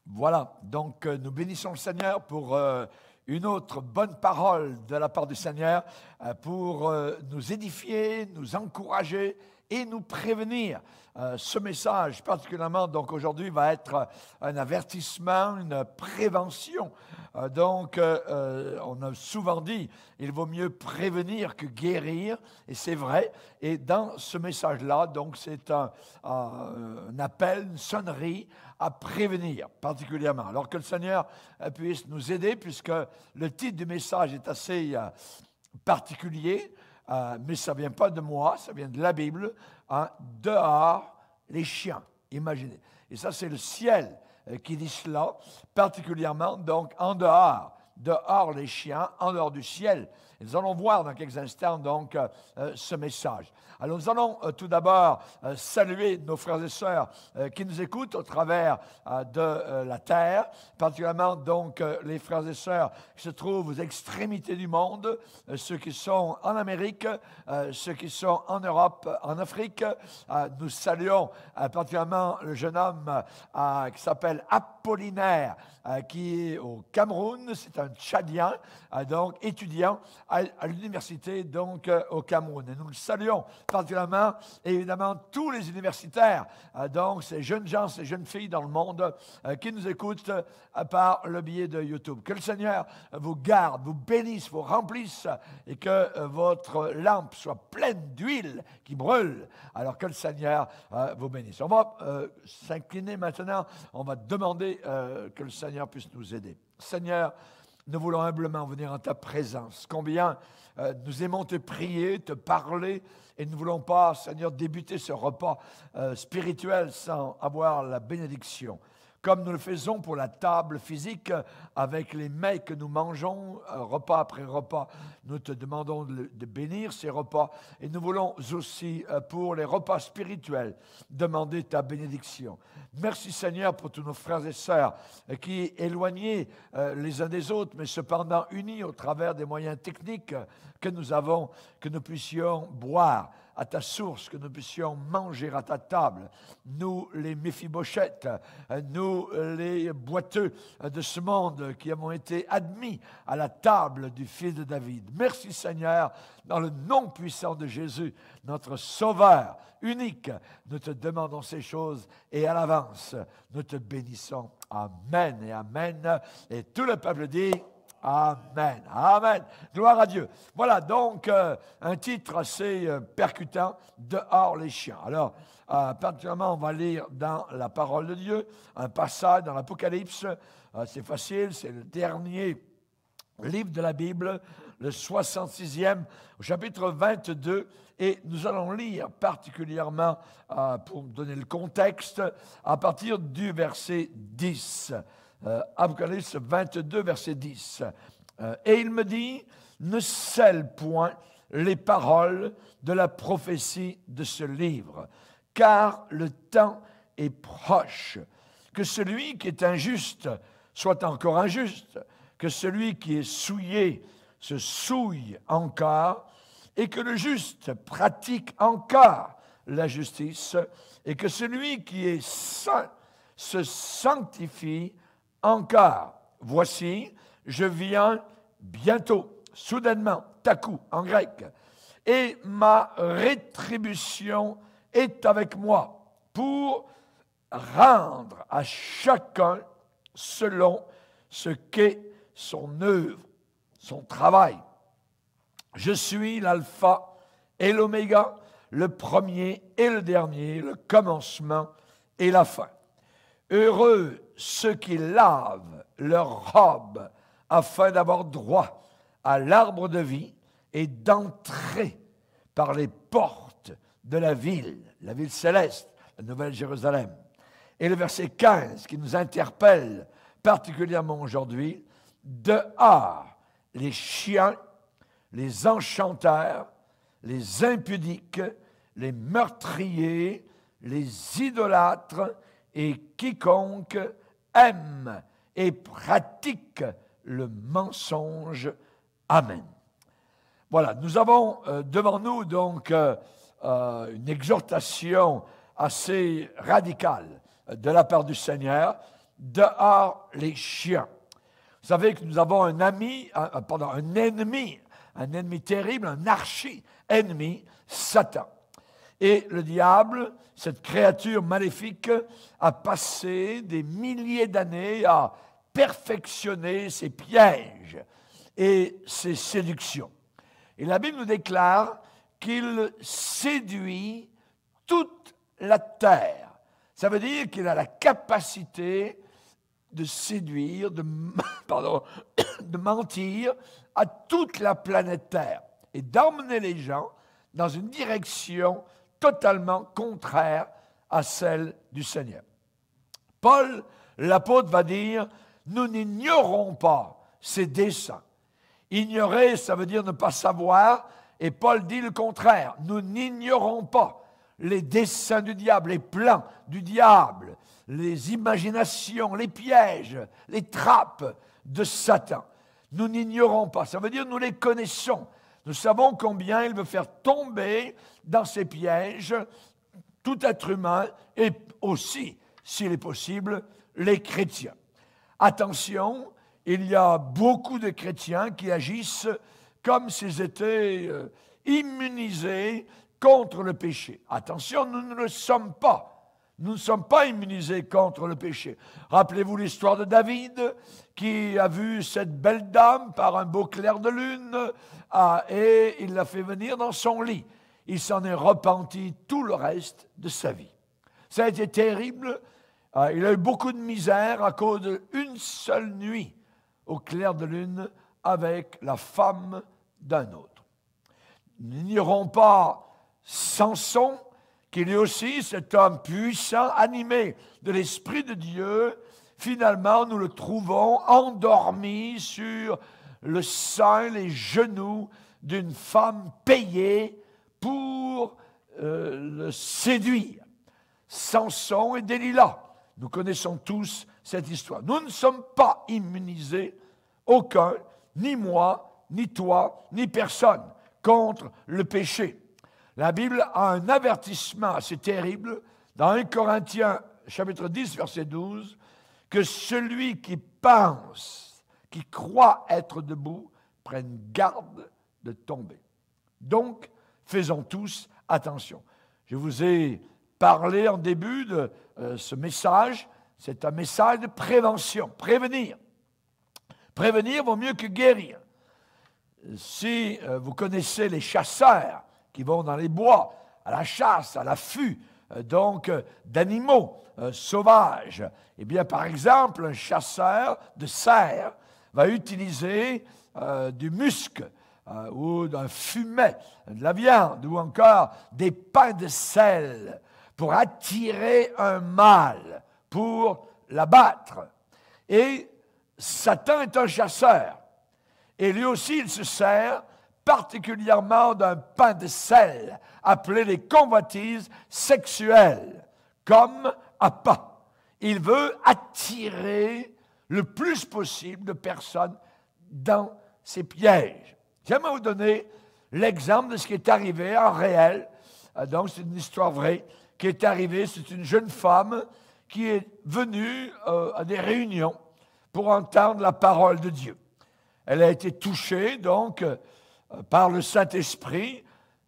Voilà, donc nous bénissons le Seigneur pour une autre bonne parole de la part du Seigneur pour nous édifier, nous encourager et nous prévenir. Ce message particulièrement donc aujourd'hui va être un avertissement, une prévention. Donc on a souvent dit il vaut mieux prévenir que guérir et c'est vrai. Et dans ce message-là donc c'est un appel, une sonnerie à prévenir particulièrement. Alors que le Seigneur puisse nous aider puisque le titre du message est assez particulier. Mais ça ne vient pas de moi, ça vient de la Bible. Dehors les chiens, imaginez. Et ça, c'est le ciel qui dit cela, particulièrement, donc, en dehors. Dehors les chiens, en dehors du ciel. Et nous allons voir dans quelques instants, donc, ce message. Alors, nous allons tout d'abord saluer nos frères et sœurs qui nous écoutent au travers de la terre, particulièrement, donc, les frères et sœurs qui se trouvent aux extrémités du monde, ceux qui sont en Amérique, ceux qui sont en Europe, en Afrique. Nous saluons particulièrement le jeune homme qui s'appelle Apollinaire, qui est au Cameroun. C'est un Tchadien, donc étudiant à l'université donc au Cameroun. Et nous le saluons particulièrement, et évidemment, tous les universitaires, donc ces jeunes gens, ces jeunes filles dans le monde qui nous écoutent par le biais de YouTube. Que le Seigneur vous garde, vous bénisse, vous remplisse et que votre lampe soit pleine d'huile qui brûle, alors que le Seigneur vous bénisse. On va s'incliner maintenant, on va demander que le Seigneur puisse nous aider. Seigneur, nous voulons humblement venir en ta présence. Combien nous aimons te prier, te parler, et nous ne voulons pas, Seigneur, débuter ce repas spirituel sans avoir la bénédiction. Comme nous le faisons pour la table physique, avec les mets que nous mangeons, repas après repas, nous te demandons de bénir ces repas. Et nous voulons aussi, pour les repas spirituels, demander ta bénédiction. Merci Seigneur pour tous nos frères et sœurs qui, éloignés les uns des autres, mais cependant unis au travers des moyens techniques que nous avons, que nous puissions boire à ta source, que nous puissions manger à ta table. Nous, les Méphibosheth, nous, les boiteux de ce monde qui avons été admis à la table du Fils de David. Merci Seigneur, dans le nom puissant de Jésus, notre Sauveur unique. Nous te demandons ces choses et à l'avance, nous te bénissons. Amen et amen. Et tout le peuple dit... Amen, amen, gloire à Dieu. Voilà donc un titre assez percutant, Dehors les chiens. Alors, particulièrement, on va lire dans la parole de Dieu, un passage dans l'Apocalypse, c'est facile, c'est le dernier livre de la Bible, le 66e, au chapitre 22, et nous allons lire particulièrement, pour donner le contexte, à partir du verset 10. Apocalypse 22, verset 10. Et il me dit, ne scelle point les paroles de la prophétie de ce livre, car le temps est proche. Que celui qui est injuste soit encore injuste, que celui qui est souillé se souille encore, et que le juste pratique encore la justice, et que celui qui est saint se sanctifie encore. Voici, je viens bientôt, soudainement, takou en grec, et ma rétribution est avec moi pour rendre à chacun selon ce qu'est son œuvre, son travail. Je suis l'alpha et l'oméga, le premier et le dernier, le commencement et la fin. Heureux ceux qui lavent leurs robes afin d'avoir droit à l'arbre de vie et d'entrer par les portes de la ville céleste, la Nouvelle Jérusalem. Et le verset 15 qui nous interpelle particulièrement aujourd'hui, dehors les chiens, les enchanteurs, les impudiques, les meurtriers, les idolâtres, et quiconque aime et pratique le mensonge. Amen. Voilà, nous avons devant nous donc une exhortation assez radicale de la part du Seigneur dehors les chiens. Vous savez que nous avons un ennemi terrible, un archi-ennemi, Satan. Et le diable, cette créature maléfique, a passé des milliers d'années à perfectionner ses pièges et ses séductions. Et la Bible nous déclare qu'il séduit toute la terre. Ça veut dire qu'il a la capacité de séduire, de mentir à toute la planète Terre et d'emmener les gens dans une direction totalement contraire à celle du Seigneur. Paul, l'apôtre, va dire « Nous n'ignorons pas ses desseins ». Ignorer, ça veut dire ne pas savoir, et Paul dit le contraire. Nous n'ignorons pas les desseins du diable, les plans du diable, les imaginations, les pièges, les trappes de Satan. Nous n'ignorons pas, ça veut dire nous les connaissons. Nous savons combien il veut faire tomber dans ses pièges tout être humain et aussi, s'il est possible, les chrétiens. Attention, il y a beaucoup de chrétiens qui agissent comme s'ils étaient immunisés contre le péché. Attention, nous ne le sommes pas. Nous ne sommes pas immunisés contre le péché. Rappelez-vous l'histoire de David, qui a vu cette belle dame par un beau clair de lune, et il l'a fait venir dans son lit. Il s'en est repenti tout le reste de sa vie. Ça a été terrible. Il a eu beaucoup de misère à cause d'une seule nuit au clair de lune avec la femme d'un autre. Nous n'ignorons pas Samson, qu'il est aussi cet homme puissant, animé de l'Esprit de Dieu. Finalement, nous le trouvons endormi sur le sein, les genoux d'une femme payée pour le séduire. Samson et Delilah. Nous connaissons tous cette histoire. Nous ne sommes pas immunisés, aucun, ni moi, ni toi, ni personne, contre le péché. La Bible a un avertissement assez terrible dans 1 Corinthiens chapitre 10, verset 12, que celui qui pense, qui croit être debout, prenne garde de tomber. Donc, faisons tous attention. Je vous ai parlé en début de ce message. C'est un message de prévention, prévenir. Prévenir vaut mieux que guérir. Si vous connaissez les chasseurs qui vont dans les bois, à la chasse, à l'affût, d'animaux sauvages, eh bien, par exemple, un chasseur de cerfs va utiliser du musc ou d'un fumet, de la viande, ou encore des pains de sel pour attirer un mâle, pour l'abattre. Et Satan est un chasseur. Et lui aussi, il se sert particulièrement d'un pain de sel, appelé les convoitises sexuelles, comme appât. Il veut attirer le plus possible de personnes dans ses pièges. J'aimerais vous donner l'exemple de ce qui est arrivé en réel. Donc, c'est une histoire vraie qui est arrivée. C'est une jeune femme qui est venue à des réunions pour entendre la parole de Dieu. Elle a été touchée, donc, par le Saint-Esprit,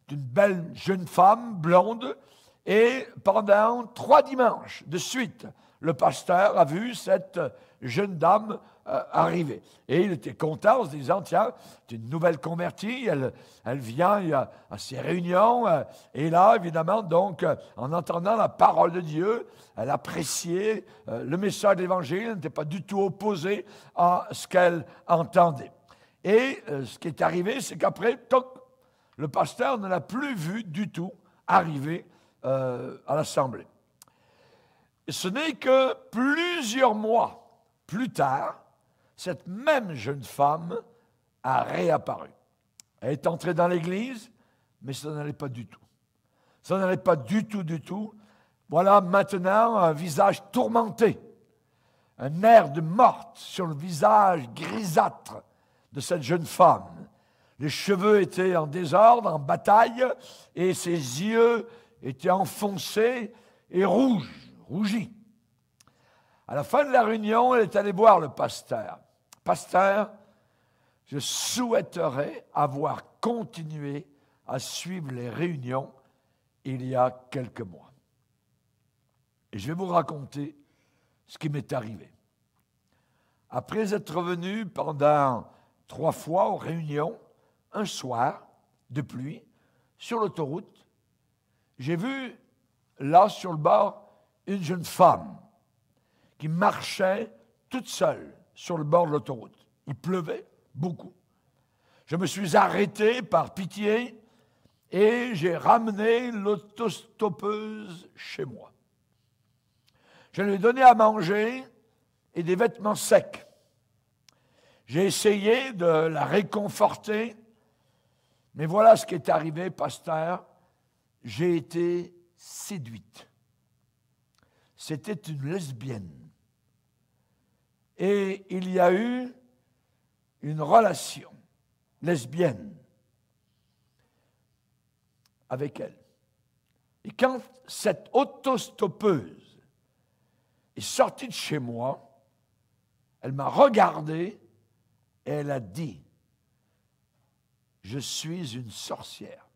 d'une belle jeune femme blonde, et pendant 3 dimanches de suite, le pasteur a vu cette jeune dame arriver. Et il était content en se disant, tiens, c'est une nouvelle convertie, elle vient à ces réunions, et là, évidemment, donc, en entendant la parole de Dieu, elle appréciait le message de l'Évangile, elle n'était pas du tout opposée à ce qu'elle entendait. Et ce qui est arrivé, c'est qu'après, le pasteur ne l'a plus vu du tout arriver à l'Assemblée. Et ce n'est que plusieurs mois plus tard, cette même jeune femme a réapparu. Elle est entrée dans l'église, mais ça n'allait pas du tout. Ça n'allait pas du tout. Voilà maintenant un visage tourmenté, un air de morte sur le visage grisâtre de cette jeune femme. Les cheveux étaient en désordre, en bataille, et ses yeux étaient enfoncés et rougis. À la fin de la réunion, elle est allée voir le pasteur. Pasteur, je souhaiterais avoir continué à suivre les réunions il y a quelques mois. Et je vais vous raconter ce qui m'est arrivé. Après être venu pendant 3 fois aux réunions, un soir de pluie, sur l'autoroute, j'ai vu là sur le bord une jeune femme qui marchait toute seule sur le bord de l'autoroute. Il pleuvait beaucoup. Je me suis arrêté par pitié et j'ai ramené l'autostoppeuse chez moi. Je lui ai donné à manger et des vêtements secs. J'ai essayé de la réconforter, mais voilà ce qui est arrivé, pasteur. J'ai été séduite. C'était une lesbienne. Et il y a eu une relation lesbienne avec elle. Et quand cette autostoppeuse est sortie de chez moi, elle m'a regardé et elle a dit « Je suis une sorcière ».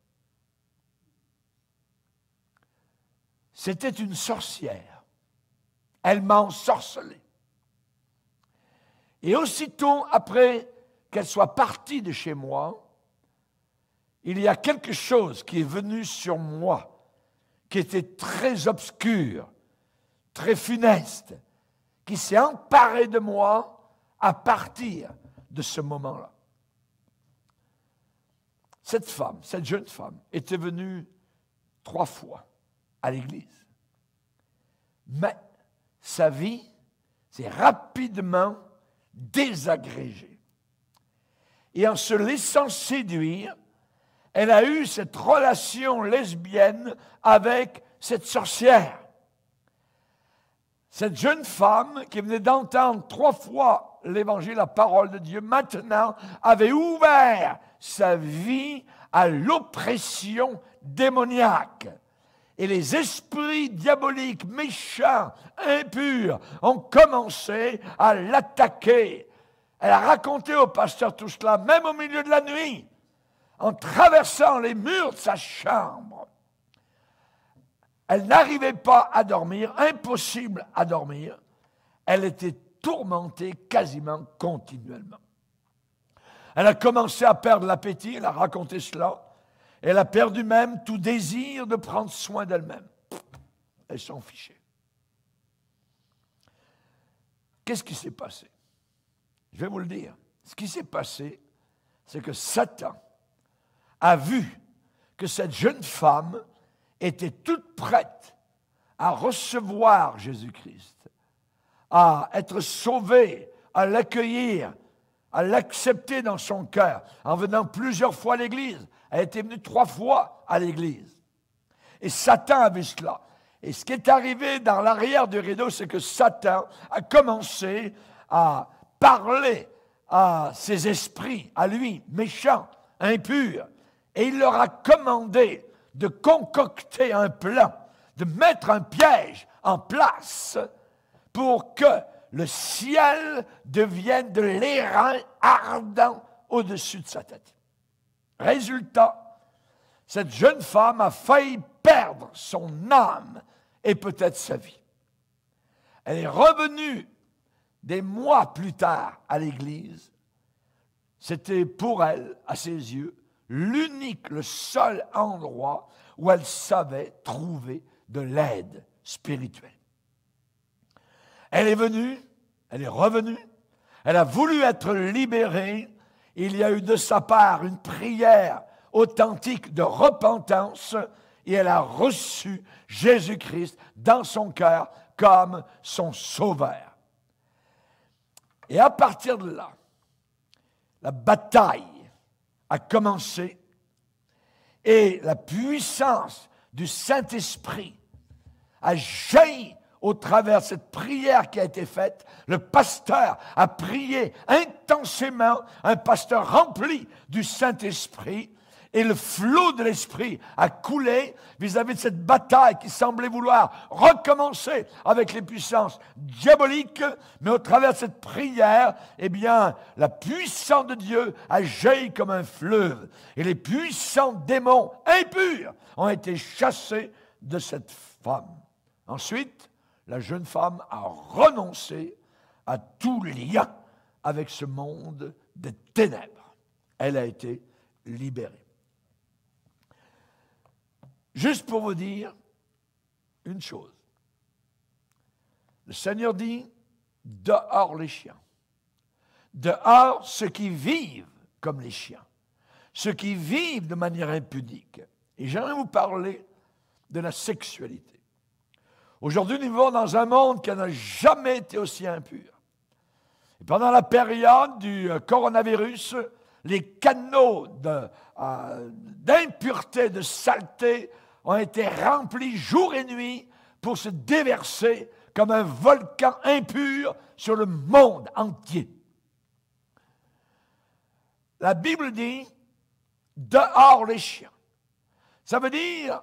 C'était une sorcière. Elle m'a ensorcelé. Et aussitôt après qu'elle soit partie de chez moi, il y a quelque chose qui est venu sur moi, qui était très obscur, très funeste, qui s'est emparé de moi à partir de ce moment-là. Cette femme, cette jeune femme, était venue 3 fois à l'église. Mais sa vie s'est rapidement désagrégée. Et en se laissant séduire, elle a eu cette relation lesbienne avec cette sorcière. Cette jeune femme qui venait d'entendre 3 fois l'évangile, la parole de Dieu, maintenant avait ouvert sa vie à l'oppression démoniaque. Et les esprits diaboliques, méchants, impurs, ont commencé à l'attaquer. Elle a raconté au pasteur tout cela, même au milieu de la nuit, en traversant les murs de sa chambre. Elle n'arrivait pas à dormir, impossible à dormir. Elle était tourmentée quasiment continuellement. Elle a commencé à perdre l'appétit, elle a raconté cela. Elle a perdu même tout désir de prendre soin d'elle-même. Elle s'en fichait. Qu'est-ce qui s'est passé? Je vais vous le dire. Ce qui s'est passé, c'est que Satan a vu que cette jeune femme était toute prête à recevoir Jésus-Christ, à être sauvée, à l'accueillir, à l'accepter dans son cœur, en venant plusieurs fois à l'église. Elle était venue 3 fois à l'église. Et Satan a vu cela. Et ce qui est arrivé dans l'arrière du rideau, c'est que Satan a commencé à parler à ses esprits, à lui, méchants, impurs. Et il leur a commandé de concocter un plan, de mettre un piège en place pour que le ciel devienne de l'airain ardent au-dessus de sa tête. Résultat, cette jeune femme a failli perdre son âme et peut-être sa vie. Elle est revenue des mois plus tard à l'église. C'était pour elle, à ses yeux, l'unique, le seul endroit où elle savait trouver de l'aide spirituelle. Elle est venue, elle est revenue, elle a voulu être libérée. Il y a eu de sa part une prière authentique de repentance et elle a reçu Jésus-Christ dans son cœur comme son sauveur. Et à partir de là, la bataille a commencé et la puissance du Saint-Esprit a jailli au travers de cette prière qui a été faite. Le pasteur a prié intensément, un pasteur rempli du Saint-Esprit, Et le flot de l'esprit a coulé vis-à-vis de cette bataille qui semblait vouloir recommencer avec les puissances diaboliques. Mais au travers de cette prière, eh bien, la puissance de Dieu a jailli comme un fleuve. Et les puissants démons impurs ont été chassés de cette femme. Ensuite, la jeune femme a renoncé à tout lien avec ce monde des ténèbres. Elle a été libérée. Juste pour vous dire une chose. Le Seigneur dit, dehors les chiens. Dehors ceux qui vivent comme les chiens. Ceux qui vivent de manière impudique. Et j'aimerais vous parler de la sexualité. Aujourd'hui, nous vivons dans un monde qui n'a jamais été aussi impur. Et pendant la période du coronavirus, les canaux d'impureté, de saleté ont été remplis jour et nuit pour se déverser comme un volcan impur sur le monde entier. La Bible dit « dehors les chiens ». Ça veut dire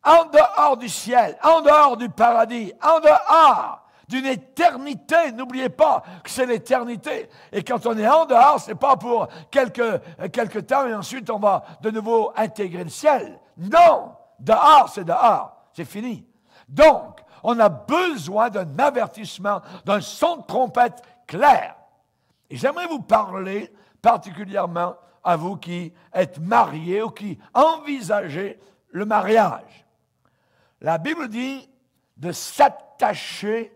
en dehors du ciel, en dehors du paradis, en dehors d'une éternité. N'oubliez pas que c'est l'éternité. Et quand on est en dehors, ce n'est pas pour quelque temps et ensuite on va de nouveau intégrer le ciel. Non, dehors, c'est fini. Donc, on a besoin d'un avertissement, d'un son de trompette clair. Et j'aimerais vous parler particulièrement à vous qui êtes mariés ou qui envisagez le mariage. La Bible dit de s'attacher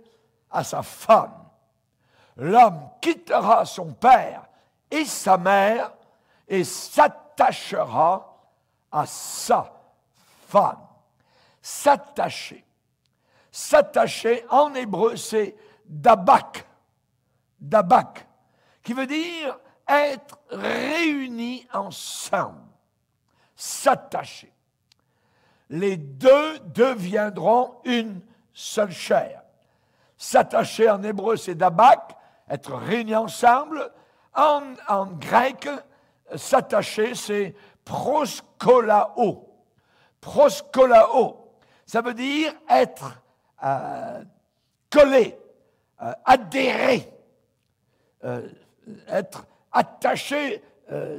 à sa femme. L'homme quittera son père et sa mère et s'attachera à sa femme. S'attacher. S'attacher, en hébreu, c'est dabak. Dabak, qui veut dire être réunis ensemble. S'attacher. Les deux deviendront une seule chair. S'attacher en hébreu, c'est dabak, être réunis ensemble. En grec, s'attacher, c'est proskolao. Proskolao, ça veut dire être collé, adhéré, être attaché,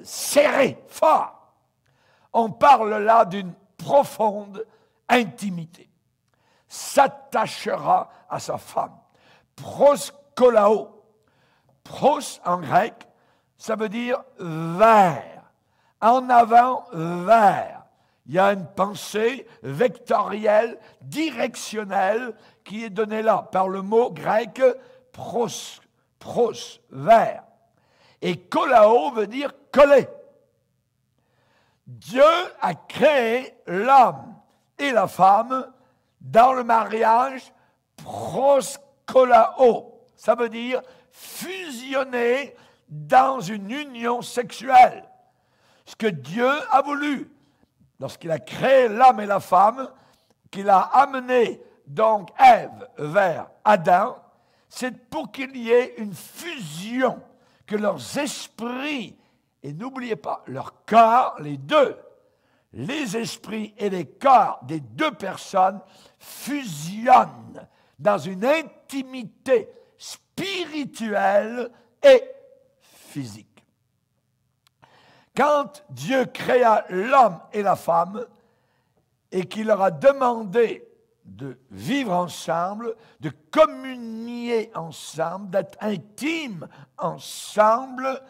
serré, fort. On parle là d'une profonde intimité. S'attachera à sa femme. Proskolao. Pros en grec, ça veut dire vers. En avant, vers. Il y a une pensée vectorielle, directionnelle, qui est donnée là par le mot grec pros, vers. Et kolao veut dire coller. Dieu a créé l'homme et la femme dans le mariage proskolao. Ça veut dire fusionner dans une union sexuelle. Ce que Dieu a voulu, lorsqu'il a créé l'homme et la femme, qu'il a amené donc Ève vers Adam, c'est pour qu'il y ait une fusion, que leurs esprits, et n'oubliez pas, leur corps, les deux, les esprits et les corps des deux personnes fusionnent dans une intimité spirituelle et physique. Quand Dieu créa l'homme et la femme et qu'il leur a demandé de vivre ensemble, de communier ensemble, d'être intimes ensemble,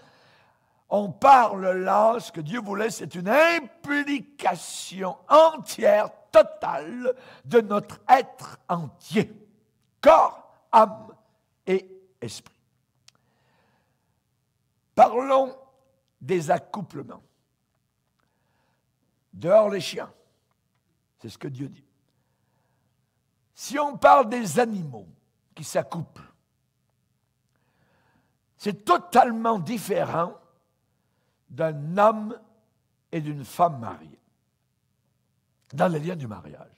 on parle là, ce que Dieu voulait, c'est une implication entière, totale de notre être entier. Corps, âme et esprit. Parlons des accouplements. Dehors les chiens. C'est ce que Dieu dit. Si on parle des animaux qui s'accouplent, c'est totalement différent d'un homme et d'une femme mariée dans les liens du mariage.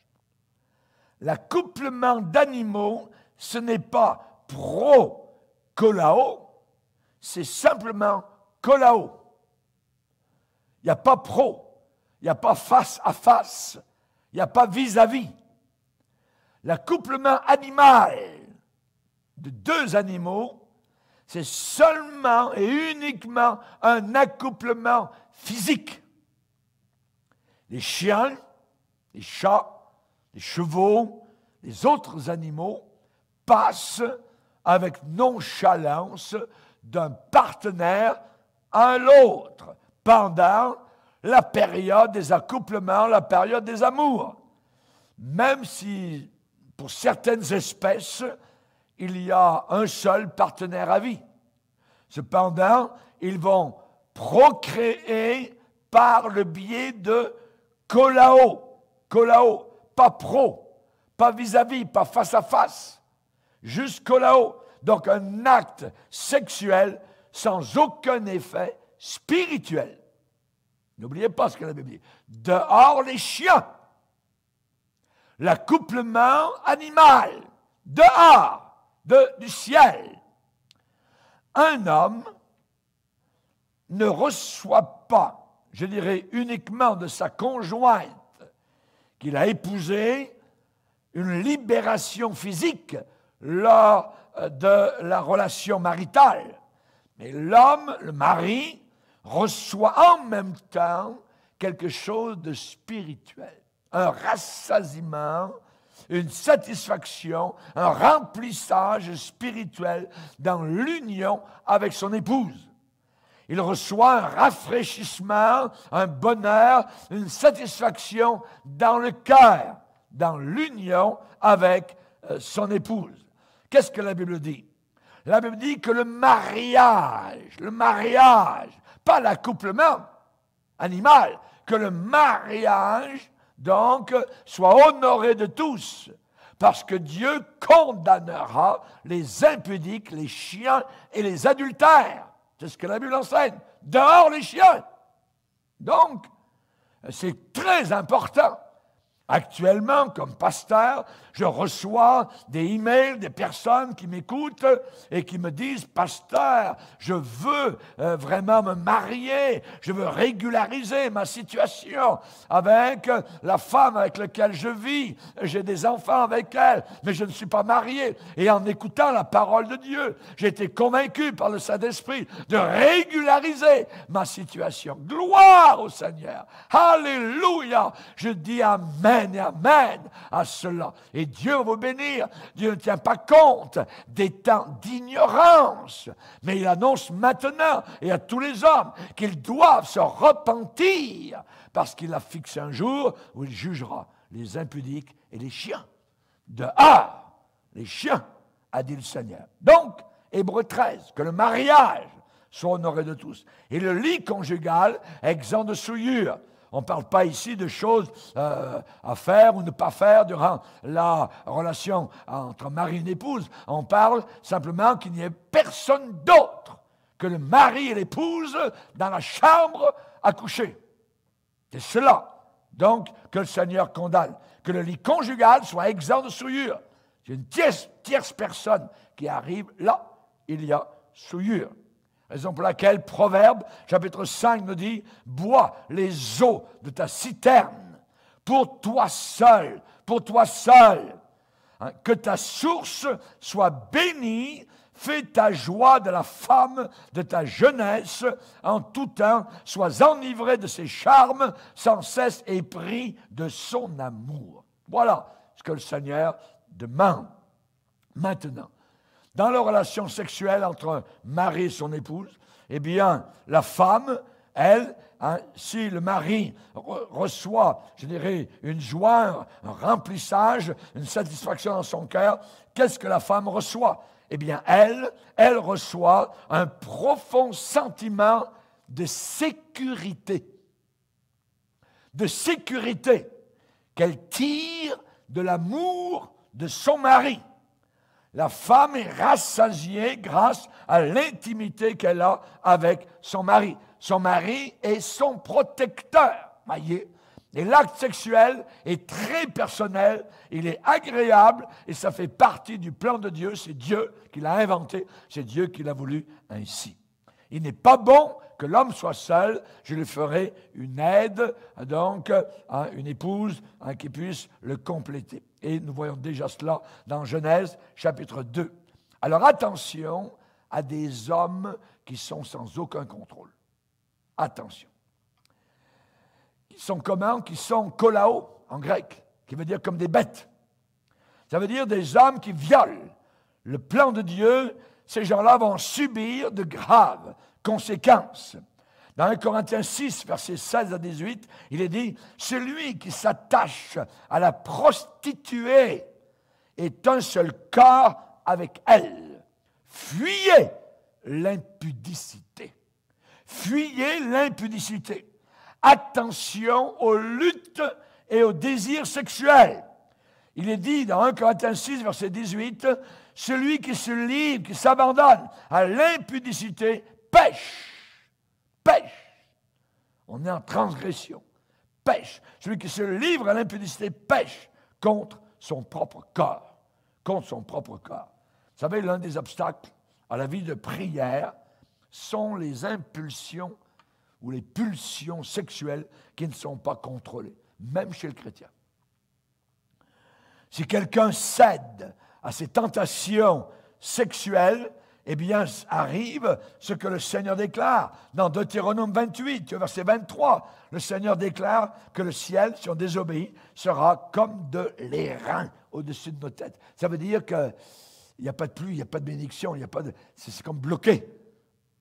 L'accouplement d'animaux, ce n'est pas pro-kolao, c'est simplement kolao. Il n'y a pas pro. Il n'y a pas face à face. Il n'y a pas vis-à-vis. L'accouplement animal de deux animaux, c'est seulement et uniquement un accouplement physique. Les chiens, les chats, les chevaux, les autres animaux passent avec nonchalance d'un partenaire à l'autre pendant la période des accouplements, la période des amours. Même si, pour certaines espèces, il y a un seul partenaire à vie. Cependant, ils vont procréer par le biais de kolao, pas pro, pas vis-à-vis, pas face à face, juste kolao. Donc un acte sexuel sans aucun effet spirituel. N'oubliez pas ce que la Bible dit. Dehors les chiens. L'accouplement animal. Dehors du ciel. Un homme ne reçoit pas, je dirais uniquement de sa conjointe qu'il a épousée, une libération physique lors de la relation maritale. Mais l'homme, le mari, reçoit en même temps quelque chose de spirituel, un rassasiement, une satisfaction, un remplissage spirituel dans l'union avec son épouse. Il reçoit un rafraîchissement, un bonheur, une satisfaction dans le cœur, dans l'union avec son épouse. Qu'est-ce que la Bible dit? La Bible dit que le mariage, pas l'accouplement animal, que le mariage, donc, soit honoré de tous, parce que Dieu condamnera les impudiques, les chiens et les adultères. C'est ce que la Bible enseigne. Dehors les chiens. Donc, c'est très important. Actuellement, comme pasteur, je reçois des emails des personnes qui m'écoutent et qui me disent « Pasteur, je veux vraiment me marier, je veux régulariser ma situation avec la femme avec laquelle je vis, j'ai des enfants avec elle, mais je ne suis pas marié. » Et en écoutant la parole de Dieu, j'ai été convaincu par le Saint-Esprit de régulariser ma situation. Gloire au Seigneur. Alléluia. Je dis Amen. Et amen à cela. Et Dieu va vous bénir. Dieu ne tient pas compte des temps d'ignorance, mais il annonce maintenant et à tous les hommes qu'ils doivent se repentir parce qu'il a fixé un jour où il jugera les impudiques et les chiens. Dehors, les chiens, a dit le Seigneur. Donc, Hébreux 13, que le mariage soit honoré de tous. Et le lit conjugal exempt de souillure. On ne parle pas ici de choses à faire ou ne pas faire durant la relation entre mari et épouse. On parle simplement qu'il n'y ait personne d'autre que le mari et l'épouse dans la chambre à coucher. C'est cela, donc, que le Seigneur condamne. Que le lit conjugal soit exempt de souillure. C'est une tierce personne qui arrive, là, il y a souillure. Raison pour laquelle Proverbe, chapitre 5, nous dit « Bois les eaux de ta citerne, pour toi seul, hein, que ta source soit bénie, fais ta joie de la femme de ta jeunesse, en tout temps, sois enivré de ses charmes, sans cesse épris de son amour. » Voilà ce que le Seigneur demande. Maintenant, dans la relation sexuelle entre un mari et son épouse, eh bien, la femme, elle, hein, si le mari reçoit, je dirais, une joie, un remplissage, une satisfaction dans son cœur, qu'est-ce que la femme reçoit? Eh bien, elle reçoit un profond sentiment de sécurité. De sécurité qu'elle tire de l'amour de son mari. La femme est rassasiée grâce à l'intimité qu'elle a avec son mari. Son mari est son protecteur, voyez. Et l'acte sexuel est très personnel, il est agréable et ça fait partie du plan de Dieu. C'est Dieu qui l'a inventé, c'est Dieu qui l'a voulu ainsi. Il n'est pas bon que l'homme soit seul, je lui ferai une aide, donc une épouse qui puisse le compléter. Et nous voyons déjà cela dans Genèse chapitre 2. Alors attention à des hommes qui sont sans aucun contrôle. Attention. Qui sont comment? Qui sont kolao en grec, qui veut dire comme des bêtes. Ça veut dire des hommes qui violent le plan de Dieu. Ces gens-là vont subir de graves conséquences. Dans 1 Corinthiens 6, versets 16 à 18, il est dit « Celui qui s'attache à la prostituée est un seul corps avec elle. Fuyez l'impudicité. » Fuyez l'impudicité. Attention aux luttes et aux désirs sexuels. Il est dit dans 1 Corinthiens 6, verset 18, « Celui qui se livre, qui s'abandonne à l'impudicité, pêche. » Pêche. On est en transgression. Pêche. Celui qui se livre à l'impudicité pêche contre son propre corps. Contre son propre corps. Vous savez, l'un des obstacles à la vie de prière sont les impulsions ou les pulsions sexuelles qui ne sont pas contrôlées, même chez le chrétien. Si quelqu'un cède à ses tentations sexuelles, eh bien, arrive ce que le Seigneur déclare dans Deutéronome 28, verset 23. Le Seigneur déclare que le ciel, si on désobéit, sera comme de l'airain au-dessus de nos têtes. Ça veut dire qu'il n'y a pas de pluie, il n'y a pas de bénédiction, c'est comme bloqué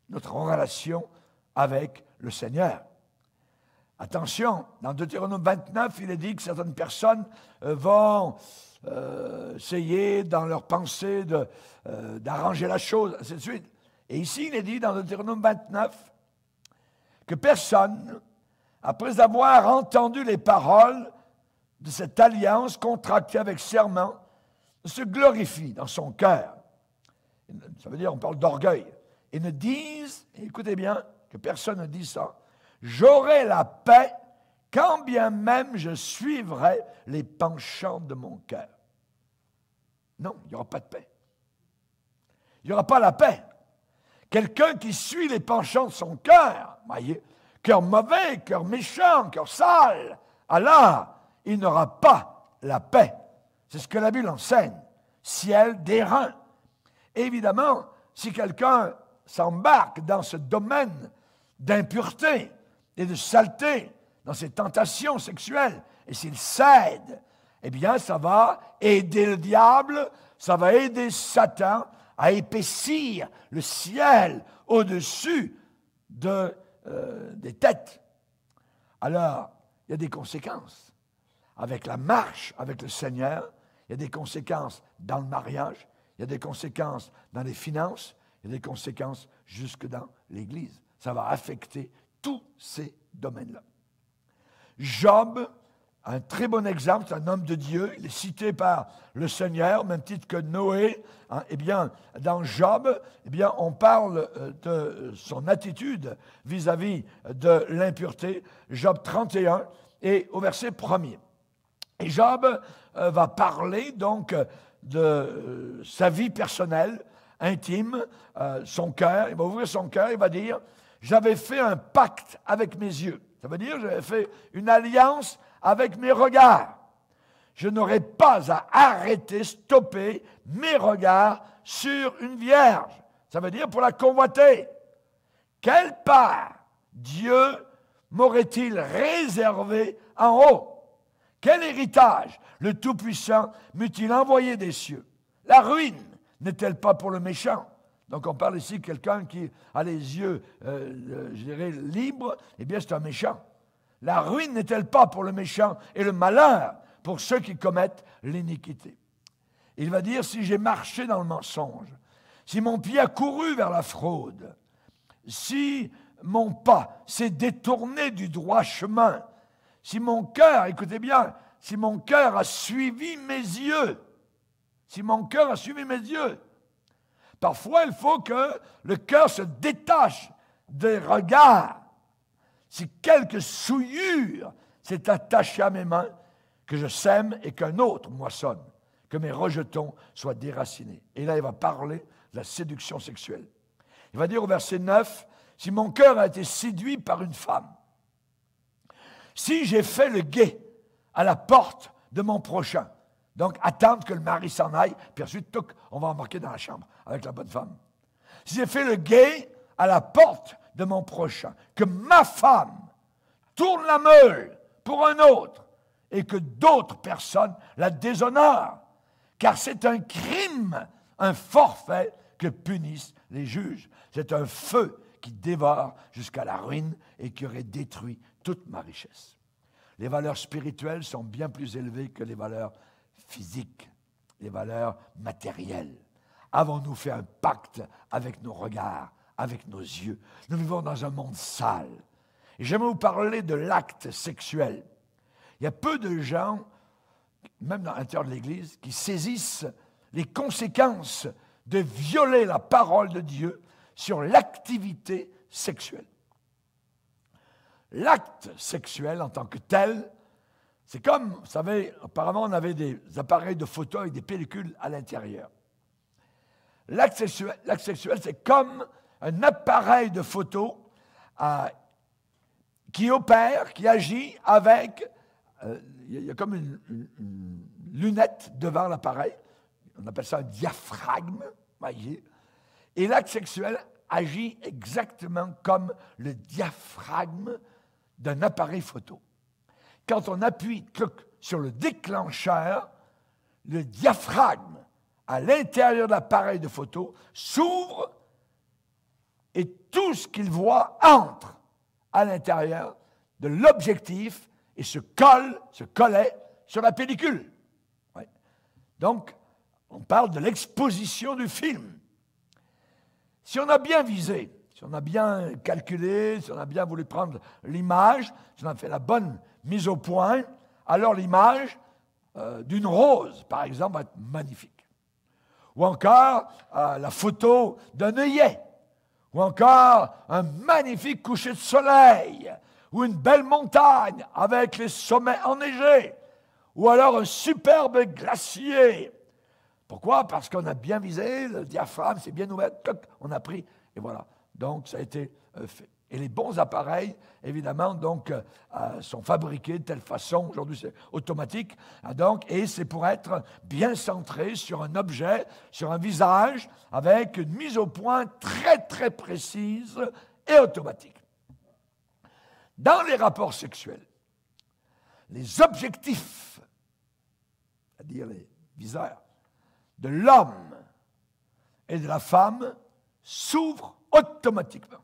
notre relation avec le Seigneur. Attention, dans Deutéronome 29, il est dit que certaines personnes vont essayer dans leur pensée d'arranger la chose, ainsi de suite. Et ici, il est dit dans Deutéronome 29 que personne, après avoir entendu les paroles de cette alliance contractée avec serment, se glorifie dans son cœur. Ça veut dire, on parle d'orgueil. Et ne dise, écoutez bien, que personne ne dise ça, j'aurai la paix quand bien même je suivrai les penchants de mon cœur. Non, il n'y aura pas de paix. Il n'y aura pas la paix. Quelqu'un qui suit les penchants de son cœur, voyez, cœur mauvais, cœur méchant, cœur sale, alors il n'aura pas la paix. C'est ce que la Bible enseigne. Ciel d'airain. Évidemment, si quelqu'un s'embarque dans ce domaine d'impureté et de saleté, dans ses tentations sexuelles, et s'il cède, eh bien, ça va aider le diable, ça va aider Satan à épaissir le ciel au-dessus des têtes. Alors, il y a des conséquences. Avec la marche avec le Seigneur, il y a des conséquences dans le mariage, il y a des conséquences dans les finances, il y a des conséquences jusque dans l'Église. Ça va affecter tous ces domaines-là. Job, un très bon exemple, c'est un homme de Dieu, il est cité par le Seigneur, même titre que Noé. Eh bien, dans Job, eh bien, on parle de son attitude vis-à-vis de l'impureté. Job 31 et au verset 1er. Et Job va parler donc de sa vie personnelle, intime, son cœur. Il va ouvrir son cœur, il va dire « J'avais fait un pacte avec mes yeux. » Ça veut dire « J'avais fait une alliance avec mes regards. Je n'aurais pas à arrêter, stopper mes regards sur une vierge. » Ça veut dire pour la convoiter. Quelle part Dieu m'aurait-il réservé en haut? Quel héritage le Tout-Puissant m'eût-il envoyé des cieux? La ruine n'est-elle pas pour le méchant? Donc on parle ici de quelqu'un qui a les yeux, je dirais, libres. Eh bien, c'est un méchant. La ruine n'est-elle pas pour le méchant et le malheur pour ceux qui commettent l'iniquité? Il va dire, si j'ai marché dans le mensonge, si mon pied a couru vers la fraude, si mon pas s'est détourné du droit chemin, si mon cœur, écoutez bien, si mon cœur a suivi mes yeux, si mon cœur a suivi mes yeux, parfois il faut que le cœur se détache des regards. Si quelque souillure s'est attachée à mes mains, que je sème et qu'un autre moissonne, que mes rejetons soient déracinés. Et là, il va parler de la séduction sexuelle. Il va dire au verset 9, « si mon cœur a été séduit par une femme, si j'ai fait le guet à la porte de mon prochain, donc attendre que le mari s'en aille, puis ensuite, touc, on va embarquer dans la chambre avec la bonne femme. Si j'ai fait le guet à la porte de mon prochain, que ma femme tourne la meule pour un autre et que d'autres personnes la déshonorent, car c'est un crime, un forfait que punissent les juges. C'est un feu qui dévore jusqu'à la ruine et qui aurait détruit toute ma richesse. Les valeurs spirituelles sont bien plus élevées que les valeurs physiques, les valeurs matérielles. Avons-nous fait un pacte avec nos regards, avec nos yeux? Nous vivons dans un monde sale. Et j'aimerais vous parler de l'acte sexuel. Il y a peu de gens, même dans l'intérieur de l'Église, qui saisissent les conséquences de violer la parole de Dieu sur l'activité sexuelle. L'acte sexuel en tant que tel, c'est comme, vous savez, apparemment on avait des appareils de photo avec des pellicules à l'intérieur. L'acte sexuel, c'est comme un appareil de photo qui opère, qui agit avec, il y a comme une lunette devant l'appareil, on appelle ça un diaphragme, voyez, et l'acte sexuel agit exactement comme le diaphragme d'un appareil photo. Quand on appuie sur le déclencheur, le diaphragme à l'intérieur de l'appareil de photo s'ouvre et tout ce qu'il voit entre à l'intérieur de l'objectif et se collait sur la pellicule. Ouais. Donc, on parle de l'exposition du film. Si on a bien visé, si on a bien calculé, si on a bien voulu prendre l'image, si on a fait la bonne mise au point, alors l'image d'une rose, par exemple, va être magnifique. Ou encore la photo d'un œillet, ou encore un magnifique coucher de soleil, ou une belle montagne avec les sommets enneigés, ou alors un superbe glacier. Pourquoi? Parce qu'on a bien visé, le diaphragme s'est bien ouvert, on a pris, et voilà. Donc, ça a été fait. Et les bons appareils, évidemment, donc, sont fabriqués de telle façon, aujourd'hui c'est automatique, donc, et c'est pour être bien centré sur un objet, sur un visage, avec une mise au point très, très précise et automatique. Dans les rapports sexuels, les objectifs, c'est-à-dire les viseurs, de l'homme et de la femme s'ouvrent automatiquement.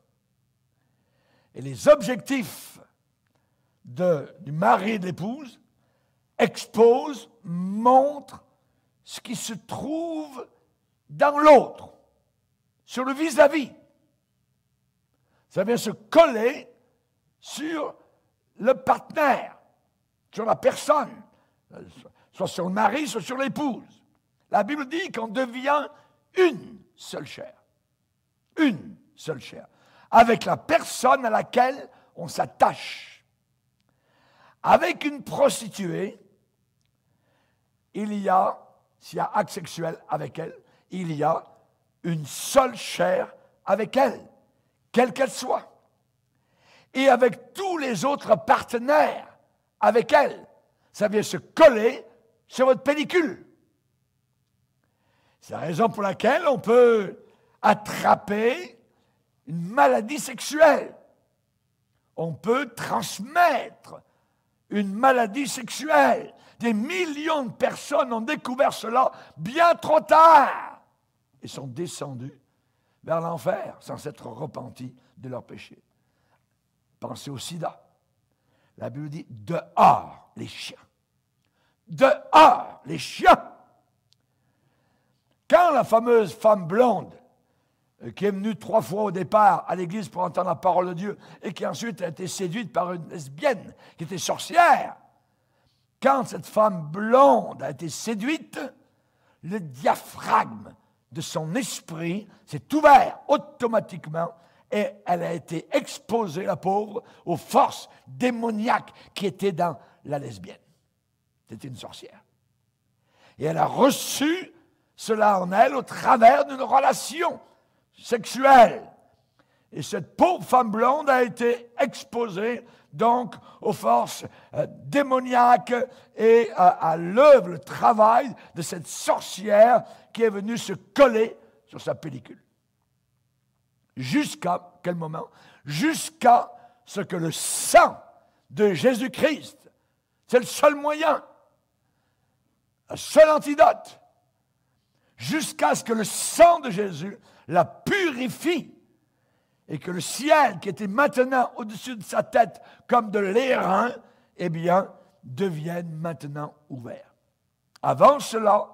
Et les objectifs du mari et de l'épouse exposent, montrent ce qui se trouve dans l'autre, sur le vis-à-vis. Ça vient se coller sur le partenaire, sur la personne, soit sur le mari, soit sur l'épouse. La Bible dit qu'on devient une seule chair. Une seule chair. Avec la personne à laquelle on s'attache. Avec une prostituée, s'il y a acte sexuel avec elle, il y a une seule chair avec elle, quelle qu'elle soit. Et avec tous les autres partenaires avec elle, ça vient se coller sur votre pellicule. C'est la raison pour laquelle on peut attraper une maladie sexuelle. On peut transmettre une maladie sexuelle. Des millions de personnes ont découvert cela bien trop tard et sont descendues vers l'enfer sans s'être repentis de leurs péchés. Pensez au sida. La Bible dit « dehors les chiens ». Dehors les chiens. Quand la fameuse femme blonde, qui est venue 3 fois au départ à l'église pour entendre la parole de Dieu, et qui ensuite a été séduite par une lesbienne qui était sorcière, quand cette femme blonde a été séduite, le diaphragme de son esprit s'est ouvert automatiquement et elle a été exposée, la pauvre, aux forces démoniaques qui étaient dans la lesbienne. C'était une sorcière. Et elle a reçu cela en elle au travers d'une relation sexuelle. Et cette pauvre femme blonde a été exposée donc aux forces démoniaques et à l'œuvre, le travail de cette sorcière qui est venue se coller sur sa pellicule. Jusqu'à quel moment? Jusqu'à ce que le sang de Jésus-Christ, c'est le seul moyen, le seul antidote, jusqu'à ce que le sang de Jésus la purifie et que le ciel qui était maintenant au-dessus de sa tête comme de l'airain, eh bien, devienne maintenant ouvert. Avant cela,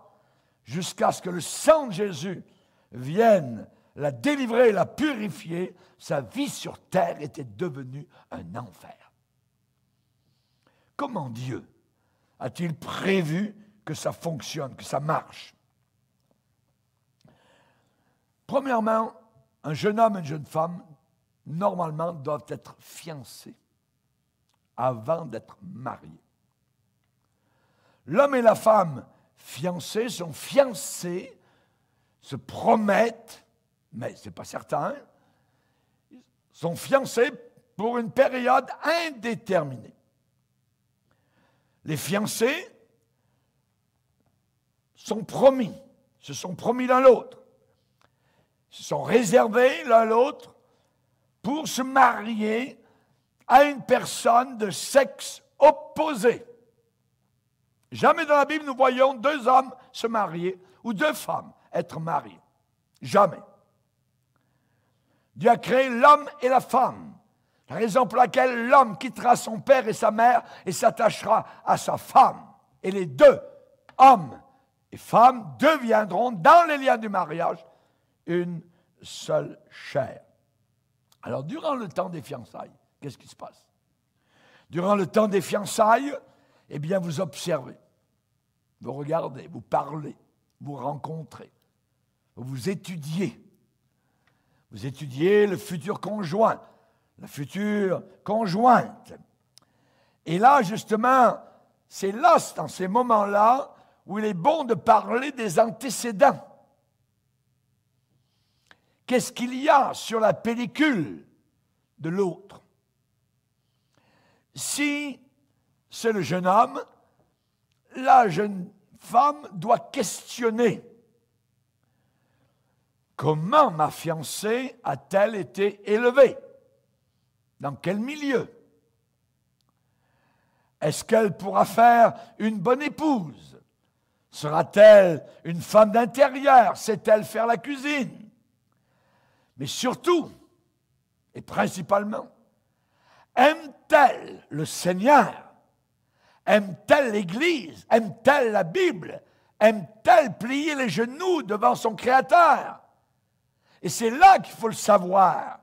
jusqu'à ce que le sang de Jésus vienne la délivrer, la purifier, sa vie sur terre était devenue un enfer. Comment Dieu a-t-il prévu que ça fonctionne, que ça marche? Premièrement, un jeune homme et une jeune femme, normalement, doivent être fiancés avant d'être mariés. L'homme et la femme fiancés sont fiancés, se promettent, mais ce n'est pas certain, sont fiancés pour une période indéterminée. Les fiancés sont promis, se sont promis l'un l'autre, se sont réservés l'un l'autre pour se marier à une personne de sexe opposé. Jamais dans la Bible nous voyons deux hommes se marier ou deux femmes être mariées. Jamais. Dieu a créé l'homme et la femme. La raison pour laquelle l'homme quittera son père et sa mère et s'attachera à sa femme. Et les deux, hommes et femmes, deviendront dans les liens du mariage une seule chair. Alors, durant le temps des fiançailles, qu'est-ce qui se passe? Durant le temps des fiançailles, eh bien, vous observez, vous regardez, vous parlez, vous rencontrez, vous étudiez. Vous étudiez le futur conjoint, la future conjointe. Et là, justement, c'est là, dans ces moments-là, où il est bon de parler des antécédents. Qu'est-ce qu'il y a sur la pellicule de l'autre? Si c'est le jeune homme, la jeune femme doit questionner. Comment ma fiancée a-t-elle été élevée? Dans quel milieu? Est-ce qu'elle pourra faire une bonne épouse? Sera-t-elle une femme d'intérieur? Sait-elle faire la cuisine? Mais surtout, et principalement, aime-t-elle le Seigneur? Aime-t-elle l'Église? Aime-t-elle la Bible? Aime-t-elle plier les genoux devant son Créateur? Et c'est là qu'il faut le savoir.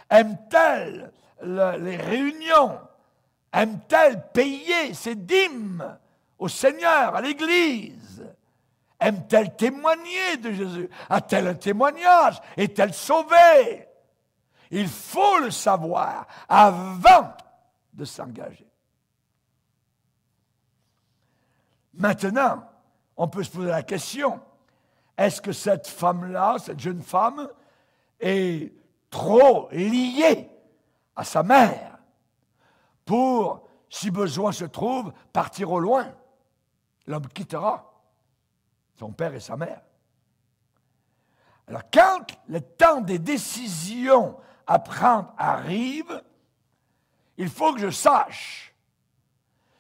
Aime-t-elle les réunions? Aime-t-elle payer ses dîmes au Seigneur, à l'Église? Aime-t-elle témoigner de Jésus? A-t-elle un témoignage? Est-elle sauvée? Il faut le savoir avant de s'engager. Maintenant, on peut se poser la question, est-ce que cette femme-là, cette jeune femme, est trop liée à sa mère pour, si besoin se trouve, partir au loin? L'homme quittera son père et sa mère. Alors, quand le temps des décisions à prendre arrive, il faut que je sache,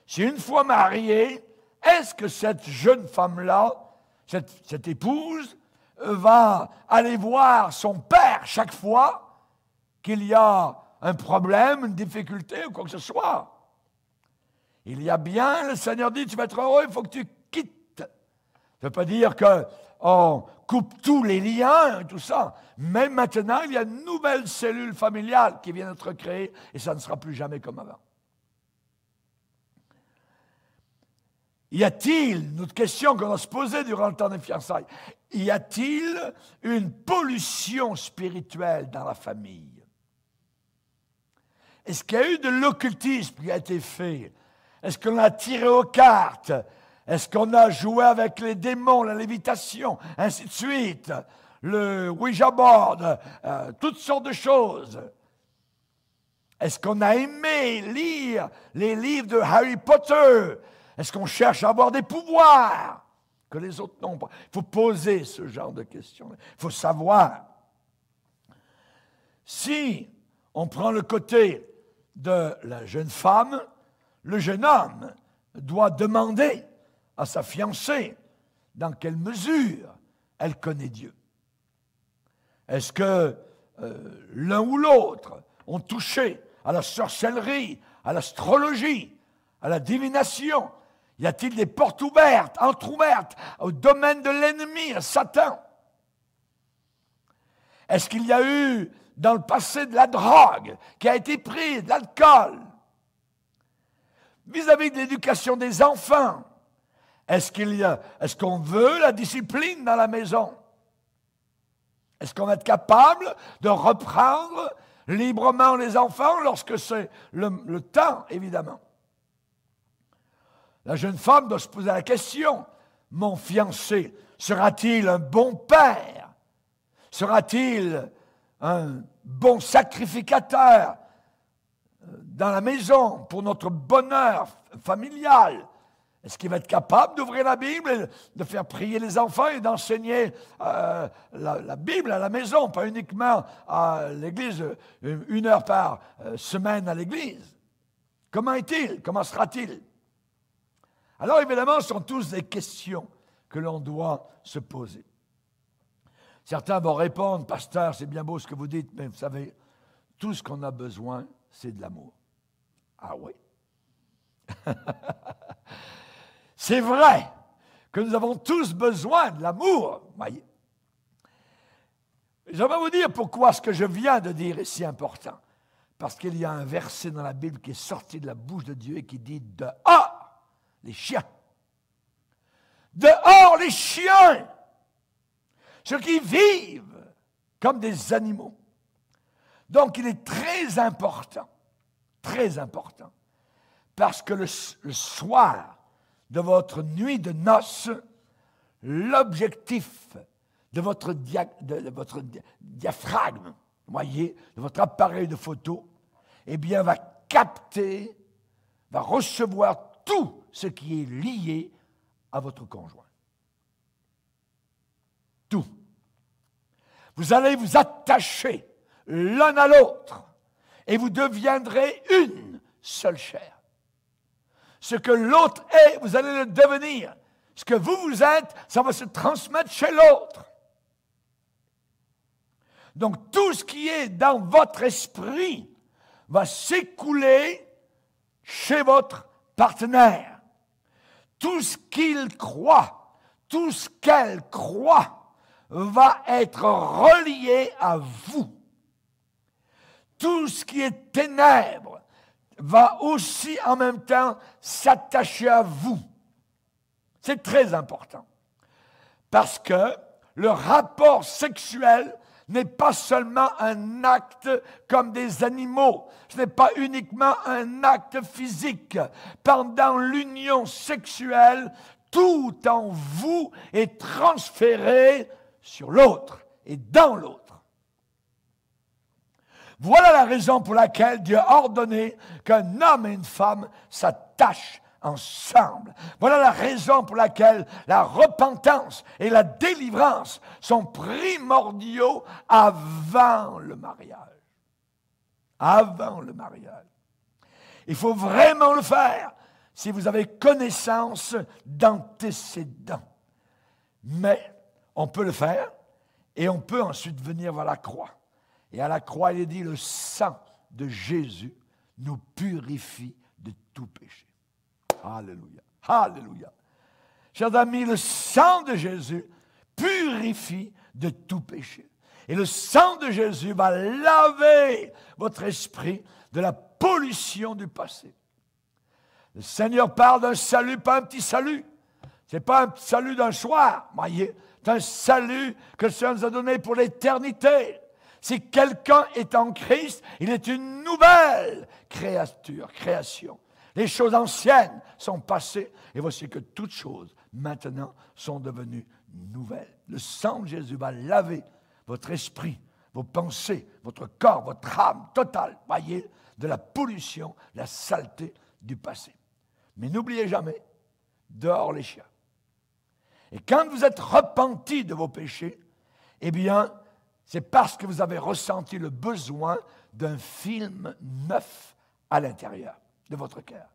si une fois mariée, est-ce que cette jeune femme-là, cette épouse, va aller voir son père chaque fois qu'il y a un problème, une difficulté ou quoi que ce soit? Il y a bien, le Seigneur dit, tu vas être heureux, il faut que tu quittes. Ça ne veut pas dire qu'on coupe tous les liens et tout ça. Mais maintenant, il y a une nouvelle cellule familiale qui vient d'être créée et ça ne sera plus jamais comme avant. Y a-t-il, une autre question qu'on va se poser durant le temps des fiançailles, y a-t-il une pollution spirituelle dans la famille? Est-ce qu'il y a eu de l'occultisme qui a été fait? Est-ce qu'on a tiré aux cartes? Est-ce qu'on a joué avec les démons, la lévitation, ainsi de suite? le Ouija board, toutes sortes de choses. Est-ce qu'on a aimé lire les livres de Harry Potter? Est-ce qu'on cherche à avoir des pouvoirs que les autres n'ont pas? Il faut poser ce genre de questions. Il faut savoir. Si on prend le côté de la jeune femme, le jeune homme doit demander à sa fiancée dans quelle mesure elle connaît Dieu. Est-ce que l'un ou l'autre ont touché à la sorcellerie, à l'astrologie, à la divination? Y a-t-il des portes ouvertes, entrouvertes au domaine de l'ennemi, à Satan? Est-ce qu'il y a eu dans le passé de la drogue qui a été prise, de l'alcool? Vis-à-vis de l'éducation des enfants, est-ce qu'on veut la discipline dans la maison? Est-ce qu'on va être capable de reprendre librement les enfants lorsque c'est le temps, évidemment? La jeune femme doit se poser la question, mon fiancé sera-t-il un bon père? Sera-t-il un bon sacrificateur dans la maison pour notre bonheur familial? Est-ce qu'il va être capable d'ouvrir la Bible et de faire prier les enfants et d'enseigner la Bible à la maison, pas uniquement à l'église, 1 heure par semaine à l'église? Comment est-il? Comment sera-t-il? Alors évidemment, ce sont tous des questions que l'on doit se poser. Certains vont répondre, pasteur, c'est bien beau ce que vous dites, mais vous savez, tout ce qu'on a besoin, c'est de l'amour. Ah oui. C'est vrai que nous avons tous besoin de l'amour. Voyez. J'aimerais vous dire pourquoi ce que je viens de dire est si important. Parce qu'il y a un verset dans la Bible qui est sorti de la bouche de Dieu et qui dit « Dehors les chiens! Dehors les chiens! Ceux qui vivent comme des animaux. » Donc il est très important, parce que le soir de votre nuit de noces, l'objectif de votre diaphragme, voyez, de votre appareil de photo, eh bien, va capter, va recevoir tout ce qui est lié à votre conjoint. Tout. Vous allez vous attacher l'un à l'autre et vous deviendrez une seule chair. Ce que l'autre est, vous allez le devenir. Ce que vous êtes, ça va se transmettre chez l'autre. Donc, tout ce qui est dans votre esprit va s'écouler chez votre partenaire. Tout ce qu'il croit, tout ce qu'elle croit, va être relié à vous. Tout ce qui est ténèbres va aussi en même temps s'attacher à vous. C'est très important. Parce que le rapport sexuel n'est pas seulement un acte comme des animaux. Ce n'est pas uniquement un acte physique. Pendant l'union sexuelle, tout en vous est transféré sur l'autre et dans l'autre. Voilà la raison pour laquelle Dieu a ordonné qu'un homme et une femme s'attachent ensemble. Voilà la raison pour laquelle la repentance et la délivrance sont primordiaux avant le mariage. Avant le mariage. Il faut vraiment le faire si vous avez connaissance d'antécédents. Mais on peut le faire et on peut ensuite venir vers la croix. Et à la croix, il est dit, le sang de Jésus nous purifie de tout péché. Alléluia. Alléluia. Chers amis, le sang de Jésus purifie de tout péché. Et le sang de Jésus va laver votre esprit de la pollution du passé. Le Seigneur parle d'un salut, pas un petit salut. Ce n'est pas un petit salut d'un soir, voyez. C'est un salut que le Seigneur nous a donné pour l'éternité. Si quelqu'un est en Christ, il est une nouvelle création. Les choses anciennes sont passées et voici que toutes choses maintenant sont devenues nouvelles. Le sang de Jésus va laver votre esprit, vos pensées, votre corps, votre âme totale, voyez, de la pollution, la saleté du passé. Mais n'oubliez jamais, dehors les chiens. Et quand vous êtes repenti de vos péchés, eh bien, c'est parce que vous avez ressenti le besoin d'un film neuf à l'intérieur de votre cœur.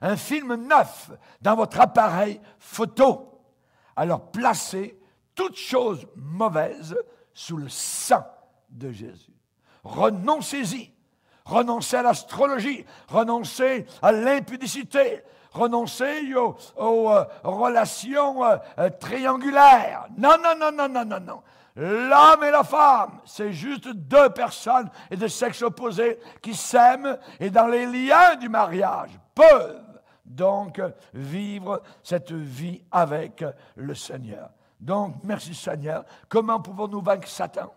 Un film neuf dans votre appareil photo. Alors placez toute chose mauvaise sous le sang de Jésus. Renoncez-y. Renoncez à l'astrologie. Renoncez à l'impudicité. Renoncez aux relations triangulaires. Non, non, non, non, non, non, non. L'homme et la femme, c'est juste deux personnes et de sexe opposé qui s'aiment et dans les liens du mariage peuvent donc vivre cette vie avec le Seigneur. Donc, merci Seigneur. Comment pouvons-nous vaincre Satan?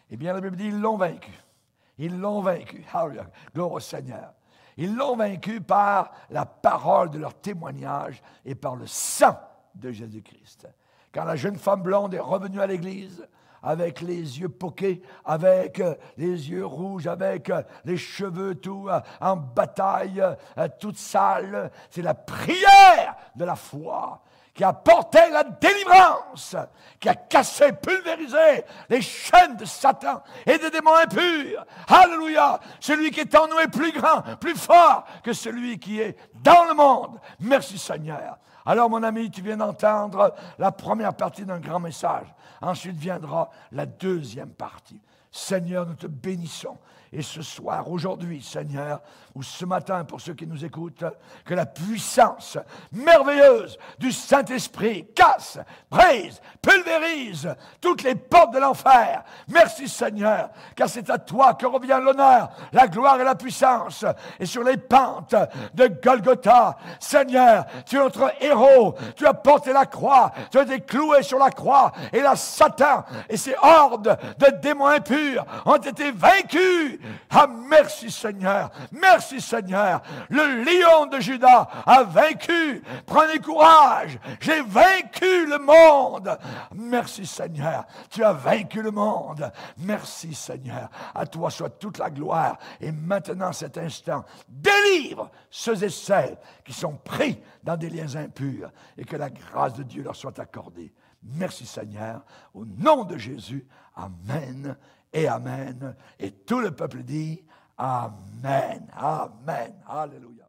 Eh bien, la Bible dit, ils l'ont vaincu. Ils l'ont vaincu. Alléluia. Gloire au Seigneur. Ils l'ont vaincu par la parole de leur témoignage et par le sang de Jésus-Christ. Quand la jeune femme blonde est revenue à l'église, avec les yeux poqués, avec les yeux rouges, avec les cheveux tout en bataille, toute sale, c'est la prière de la foi qui a porté la délivrance, qui a cassé, pulvérisé les chaînes de Satan et des démons impurs. Alléluia! Celui qui est en nous est plus grand, plus fort que celui qui est dans le monde. Merci Seigneur. Alors mon ami, tu viens d'entendre la première partie d'un grand message. Ensuite viendra la deuxième partie. Seigneur, nous te bénissons. Et ce soir, aujourd'hui, Seigneur, ou ce matin pour ceux qui nous écoutent, que la puissance merveilleuse du Saint-Esprit casse, brise, pulvérise toutes les portes de l'enfer. Merci Seigneur, car c'est à toi que revient l'honneur, la gloire et la puissance. Et sur les pentes de Golgotha, Seigneur, tu es notre héros, tu as porté la croix, tu as été cloué sur la croix, et là, Satan et ses hordes de démons impurs ont été vaincus. Ah, merci Seigneur, merci Seigneur. Le lion de Juda a vaincu. Prenez courage, j'ai vaincu le monde. Merci Seigneur, tu as vaincu le monde. Merci Seigneur, à toi soit toute la gloire. Et maintenant, cet instant, délivre ceux et celles qui sont pris dans des liens impurs et que la grâce de Dieu leur soit accordée. Merci Seigneur, au nom de Jésus, amen et amen. Et tout le peuple dit amen, amen, alléluia.